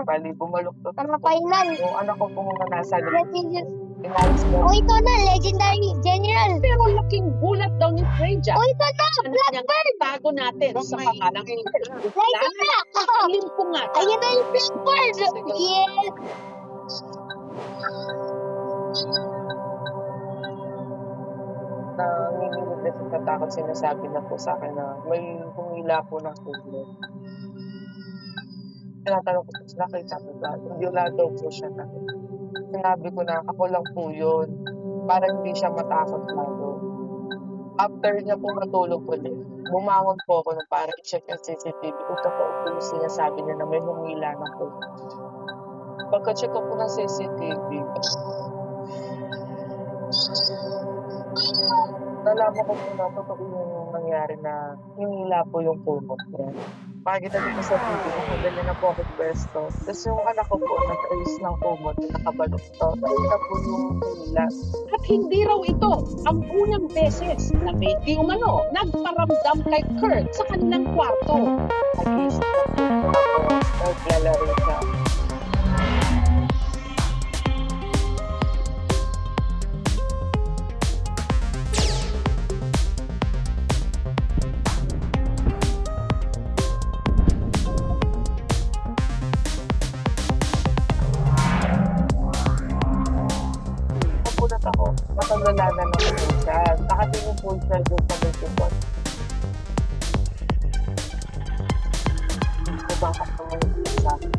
Bali, bumaluktot Mga po. final. Yung anak ko po muna nasa Legendary. inalis ko. Oh, ito na, Legendary General. Pero laking gulat daw ni Freja. Oh, ito na, Ano niyang tago natin sa pangalang Ito na. Alim ko nga. Ayun na yung Blackbird. Yes. Nanginginig na sa takot, sinasabi na po sa akin na may humila po ng tubig. Tinatanong ko po, nakita mo ba? Hindi wala daw po siya nakita. Sinabi ko na ako lang po yun. Parang hindi siya matakot lalo. After niya po matulog ulit, bumangon po ako na para i-check yung CCTV. Kung totoo po yung sinasabi niya na may humila na po. Pagka-check ko po ng CCTV, nalaman ko po na totoo yung nangyari na hinila po yung kumot niya. Pakikita dito sa video, ganyan na po ako pwesto. Tapos yung anak ko po, nag-ayos ng kumot, nakabaluktot. Ayun na po yung hinila. At hindi raw ito ang unang beses na may di umano nagparamdam kay Kurt sa kanilang kwarto. Nag-iisip na po ako, naglalaro siya. Napulat ako, matagalanan na po siya. Nakatingin po siya doon sa may tupot. Bumangkas naman yung sa akin.